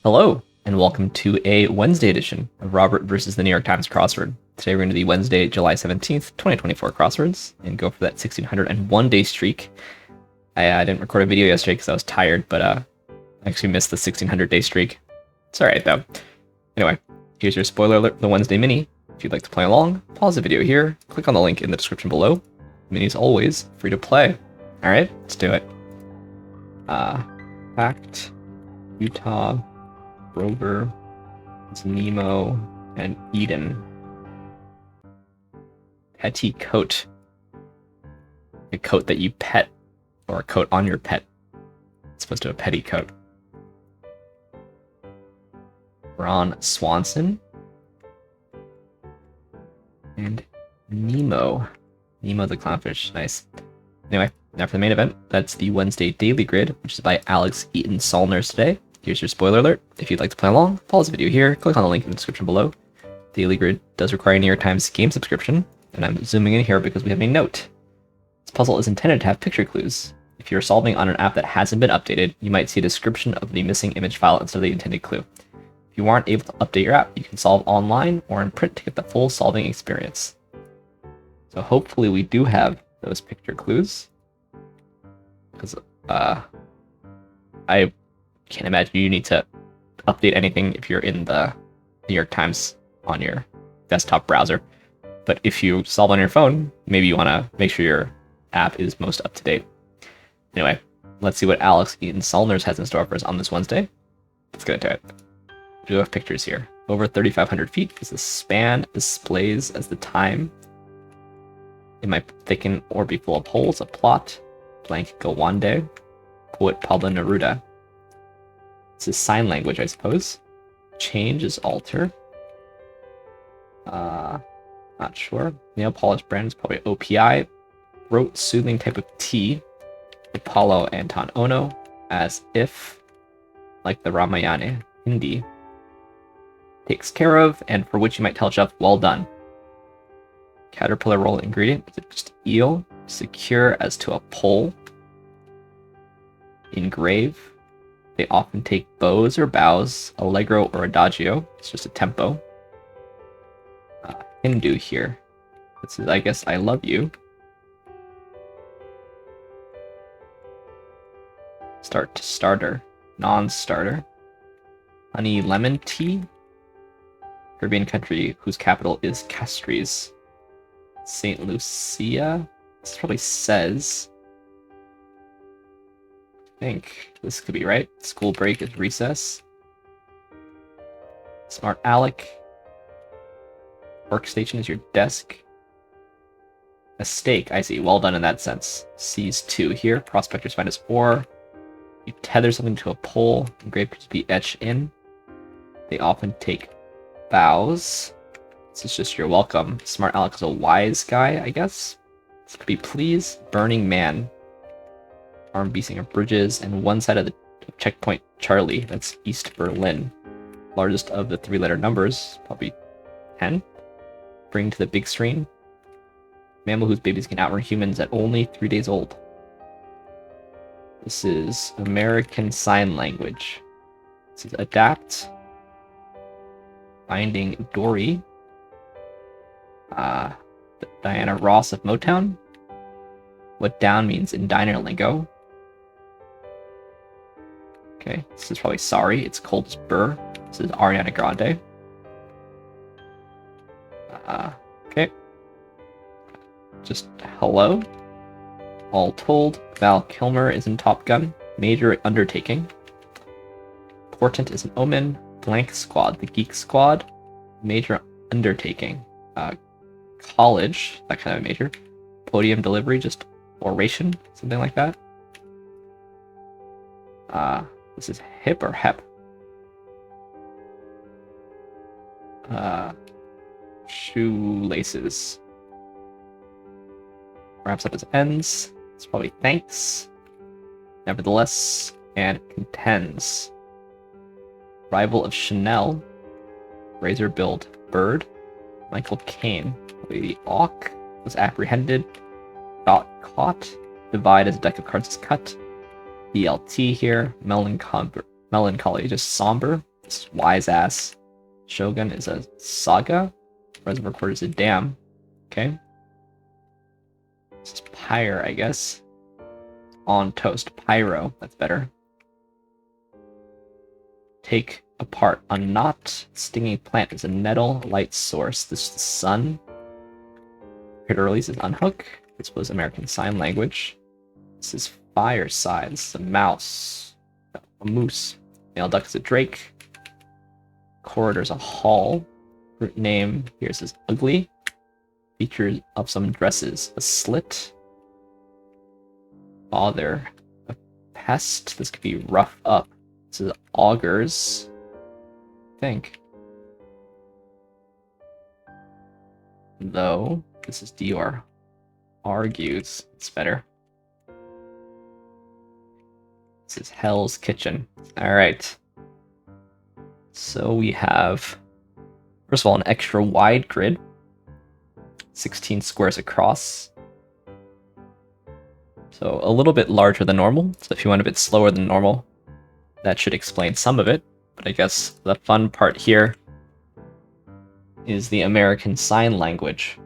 Hello, and welcome to a Wednesday edition of Robert versus the New York Times Crossword. Today we're going to do the Wednesday, July 17th, 2024 crosswords, and go for that 1,601-day streak. I didn't record a video yesterday because I was tired, but I actually missed the 1,600-day streak. It's alright, though. Anyway, here's your spoiler alert for the Wednesday mini. If you'd like to play along, pause the video here, click on the link in the description below. The mini is always free to play. Alright, let's do it. Fact, Utah, Rover, Nemo, and Eden. Petticoat. A coat that you pet, or a coat on your pet. It's supposed to be a petticoat. Ron Swanson. And Nemo. Nemo the clownfish. Nice. Anyway, now for the main event. That's the Wednesday Daily Grid, which is by Alex Eaton-Salners today. Here's your spoiler alert. If you'd like to play along, pause the video here, click on the link in the description below. Daily Grid does require a New York Times game subscription, and I'm zooming in here because we have a note. This puzzle is intended to have picture clues. If you're solving on an app that hasn't been updated, you might see a description of the missing image file instead of the intended clue. If you aren't able to update your app, you can solve online or in print to get the full solving experience. So hopefully we do have those picture clues. Because, I can't imagine you need to update anything if you're in the New York Times on your desktop browser. But if you solve on your phone, maybe you want to make sure your app is most up to date. Anyway, let's see what Alex Eaton-Salners has in store for us on this Wednesday. Let's get into it. We do have pictures here. Over 3,500 feet is the span displays as the time. It might thicken or be full of holes. A plot. Blank Gawande. Poet Pablo Neruda. This is sign language, I suppose. Change is alter. Not sure. Nail polish brand is probably OPI. Throat soothing type of tea. Apollo Anton Ono. As if. Like the Ramayana. Hindi. Takes care of, and for which you might tell a chef, well done. Caterpillar roll ingredient. Is it just eel? Secure as to a pole. Engrave. They often take bows or bows, allegro or adagio. It's just a tempo. Hindu here. This is, I guess, I love you. Start to starter. Non-starter. Honey lemon tea. Caribbean country whose capital is Castries. St. Lucia. This probably says. I think this could be right. School break is recess. Smart Alec. Workstation is your desk. A stake, I see. Well done in that sense. Sees 2 here. Prospectors find his ore. You tether something to a pole. Engraved to be etched in. They often take bows. This is just your welcome. Smart Alec is a wise guy, I guess. This could be please. Burning Man. Arm beasting of bridges, and one side of the checkpoint Charlie, that's East Berlin. Largest of the 3-letter numbers, probably 10. Bring to the big screen. Mammal whose babies can outrun humans at only 3 days old. This is American Sign Language. This is Adapt. Finding Dory. Diana Ross of Motown. What down means in diner lingo. Okay, this is probably sorry. It's cold as burr. This is Ariana Grande. Okay. Just hello. All told, Val Kilmer is in Top Gun. Major undertaking. Portent is an omen. Blank Squad, the Geek Squad. Major undertaking. College, that kind of major. Podium delivery, just oration, something like that. This is hip or hep? Shoelaces. Wraps up as ends. It's probably thanks. Nevertheless, and contends. Rival of Chanel. Razor build bird. Michael Caine. The auk was apprehended. Dot caught. Divide as a deck of cards is cut. BLT here. Melancholy, just somber. It's wise ass. Shogun is a saga. Reservoir Court is a dam. Okay. This is pyre, I guess. On toast. Pyro. That's better. Take apart. A not stinging plant is a nettle light source. This is the sun. Here to release is unhook. This was American Sign Language. This is fireside. This is a mouse. A moose. Male duck is a drake. Corridor's a hall. Root name here says ugly. Features of some dresses. A slit. Bother. A pest. This could be rough up. This is augurs. I think. Though. This is Dior. Argues. It's better. This is Hell's Kitchen. Alright. So we have, first of all, an extra wide grid. 16 squares across. So a little bit larger than normal. So if you went a bit slower than normal, that should explain some of it. But I guess the fun part here is the American Sign Language.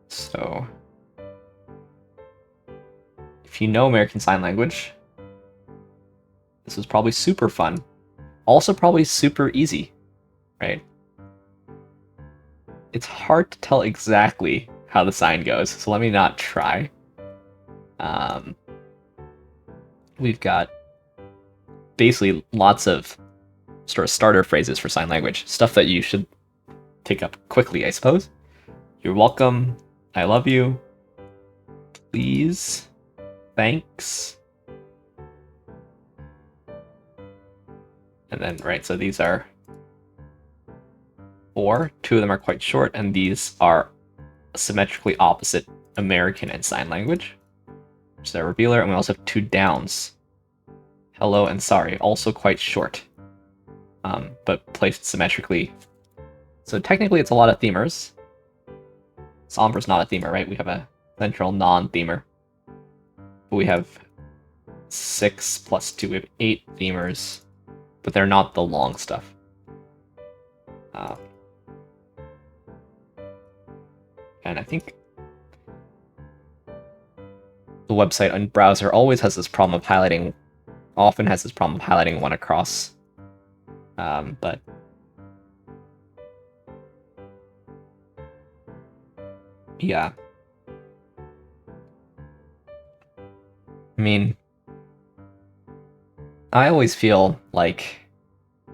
So if you know American Sign Language, this was probably super fun. Also probably super easy, right? It's hard to tell exactly how the sign goes, so let me not try. We've got basically lots of sort of starter phrases for sign language. Stuff that you should pick up quickly, I suppose. You're welcome. I love you. Please. Thanks. And then, right, so these are 4. 2 of them are quite short, and these are symmetrically opposite American and sign language, which is our revealer. And we also have 2 downs. Hello and sorry, also quite short, but placed symmetrically. So technically it's a lot of themers. Somber's not a themer, right? We have a central non-themer. But we have 6 plus 2, we have 8 themers, but they're not the long stuff. And I think the website on browser always has this problem of highlighting, often has this problem of highlighting one across. But yeah. I mean, I always feel like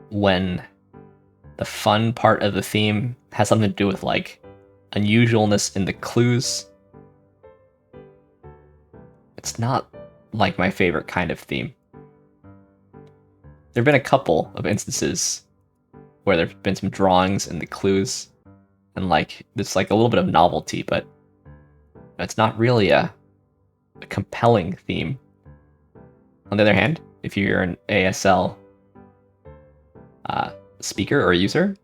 when the fun part of the theme has something to do with like unusualness in the clues, it's not like my favorite kind of theme. There have been a couple of instances where there have been some drawings in the clues, and like there's like a little bit of novelty, but it's not really a compelling theme. On the other hand, if you're an ASL speaker or user,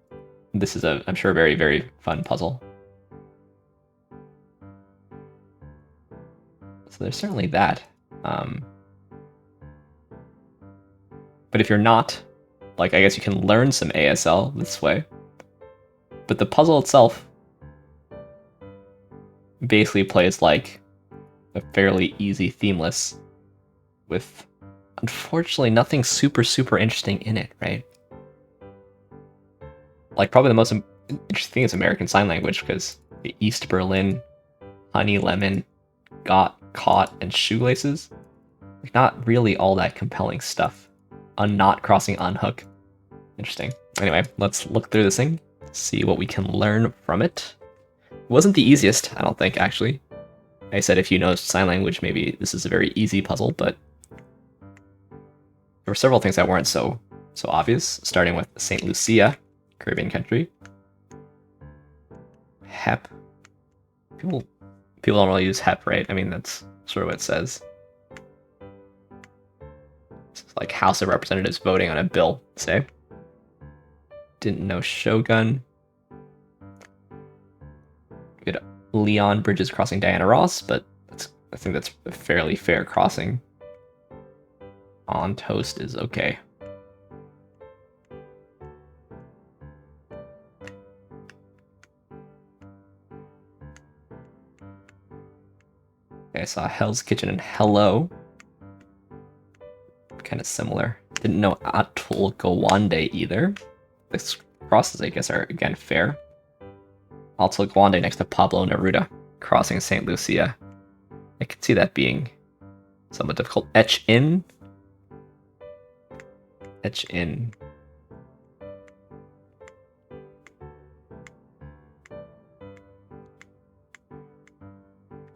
this is I'm sure, a very, very fun puzzle. So there's certainly that. But if you're not, like, I guess you can learn some ASL this way. But the puzzle itself basically plays like a fairly easy themeless with, unfortunately, nothing super, super interesting in it, right? Like, probably the most interesting thing is American Sign Language, because the East Berlin, honey, lemon, got, caught, and shoelaces, like, not really all that compelling stuff. Not crossing unhook. Interesting. Anyway, let's look through this thing, see what we can learn from it. It wasn't the easiest, I don't think, actually. I said if you know sign language, maybe this is a very easy puzzle, but there were several things that weren't so obvious, starting with St. Lucia, Caribbean country. HEP. People don't really use HEP, right? I mean, that's sort of what it says. It's like House of Representatives voting on a bill, say. Didn't know Shogun. We had Leon Bridges crossing Diana Ross, but I think that's a fairly fair crossing. On toast is okay. Okay, I saw Hell's Kitchen and Hello. Kind of similar. Didn't know Atul Gawande either. The crosses, I guess, are again fair. Atul Gawande next to Pablo Neruda, crossing St. Lucia. I could see that being somewhat difficult. Etch in. Etch in.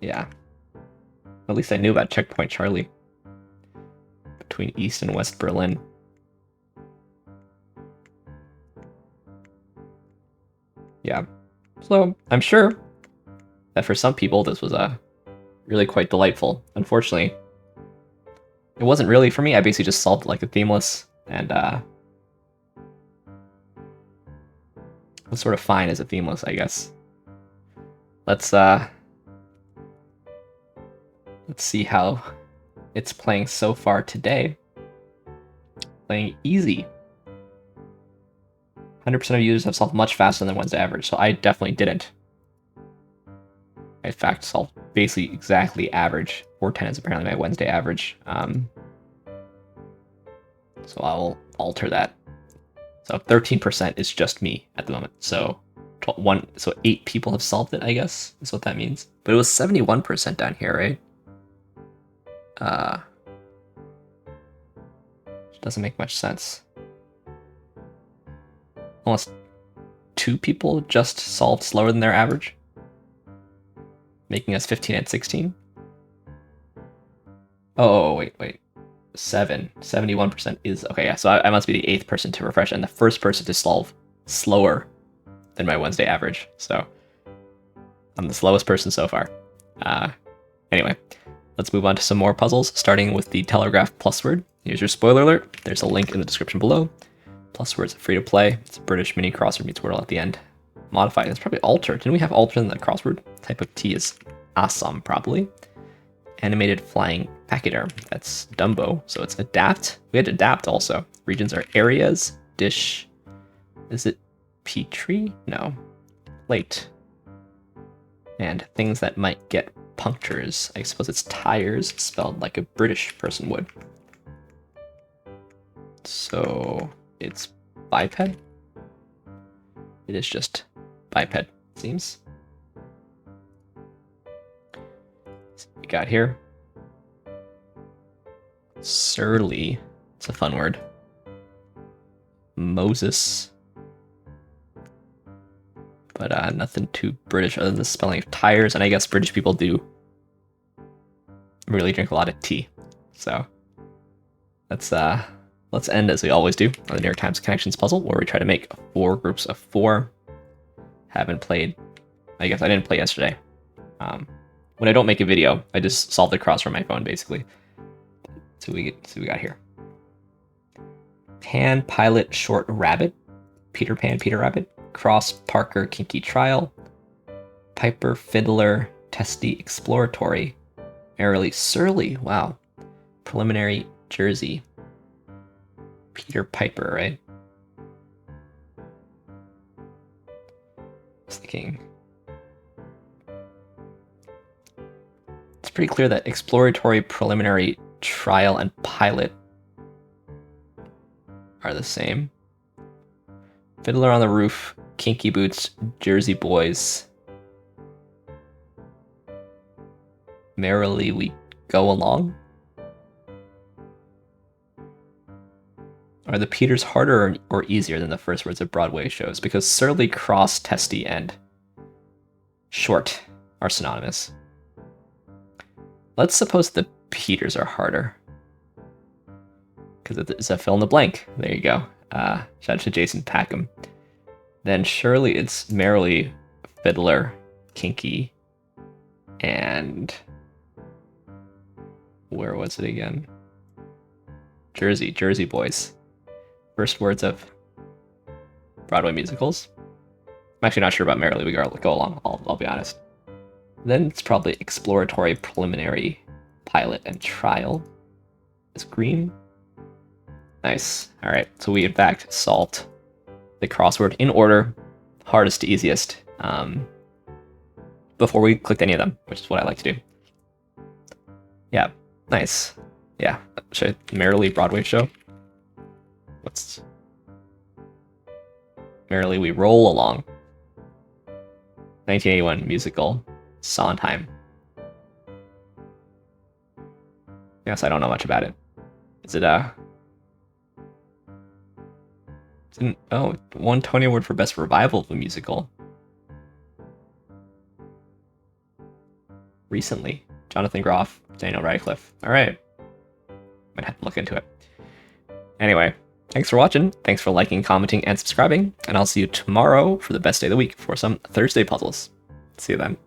Yeah. At least I knew about Checkpoint Charlie. Between East and West Berlin. Yeah. So, I'm sure that for some people this was really quite delightful. Unfortunately, it wasn't really for me. I basically just solved like a themeless, and it was sort of fine as a themeless, I guess. Let's see how it's playing so far today. Playing easy. 100% of users have solved much faster than Wednesday average, so I definitely didn't. I, in fact, solved basically exactly average. 410 is apparently my Wednesday average. So I'll alter that. So 13% is just me at the moment. So 8 people have solved it, I guess, is what that means. But it was 71% down here, right? Which doesn't make much sense. Almost 2 people just solved slower than their average, making us 15 and 16. Oh, wait. 71% is... Okay, yeah, so I must be the 8th person to refresh and the first person to solve slower than my Wednesday average. So I'm the slowest person so far. Anyway, let's move on to some more puzzles, starting with the Telegraph PlusWord. Here's your spoiler alert. There's a link in the description below. PlusWord's free to play. It's a British mini crossword meets Wordle at the end. Modified. That's probably alter. Didn't we have alter in the crossword? Type of tea is Assam, probably. Animated flying pachyderm. That's Dumbo. So it's adapt. We had to adapt also. Regions are areas, dish. Is it Petri? No. Plate. And things that might get punctures. I suppose it's tires, spelled like a British person would. So it's biped? It is just biped, it seems. So we got here. Surly. It's a fun word. Moses. But nothing too British other than the spelling of tires, and I guess British people do really drink a lot of tea. So let's end as we always do on the New York Times Connections puzzle, where we try to make 4 groups of 4. Haven't played. I guess I didn't play yesterday. When I don't make a video, I just solve the cross from my phone basically. So we got here. Pan, Pilot, Short, Rabbit. Peter Pan, Peter Rabbit. Cross, Parker, Kinky Trial. Piper, Fiddler, Testy, Exploratory. Merrily, Surly, wow. Preliminary, Jersey. Peter Piper, right? I was thinking... It's pretty clear that Exploratory, Preliminary, Trial, and Pilot are the same. Fiddler on the Roof, Kinky Boots, Jersey Boys. Merrily We Go Along? Are the Peters harder or easier than the first words of Broadway shows? Because Surly, Cross, Testy, and Short are synonymous. Let's suppose the Peters are harder. Because it's a fill in the blank. There you go. Shout out to Jason Packham. Then surely it's Merrily, Fiddler, Kinky, and... Where was it again? Jersey Boys. First words of Broadway musicals. I'm actually not sure about Merrily We Go Along, I'll be honest. Then it's probably Exploratory, Preliminary, Pilot, and Trial. Is green? Nice. All right, so we in fact solved the crossword in order, hardest to easiest, before we clicked any of them, which is what I like to do. Yeah, nice. Yeah, should I Merrily Broadway show? What's Merrily We Roll Along? 1981 musical, Sondheim. Yes, I don't know much about it. Is it oh, won Tony Award for Best Revival of a Musical. Recently. Jonathan Groff, Daniel Radcliffe. Alright. Might have to look into it. Anyway, thanks for watching. Thanks for liking, commenting, and subscribing. And I'll see you tomorrow for the best day of the week for some Thursday puzzles. See you then.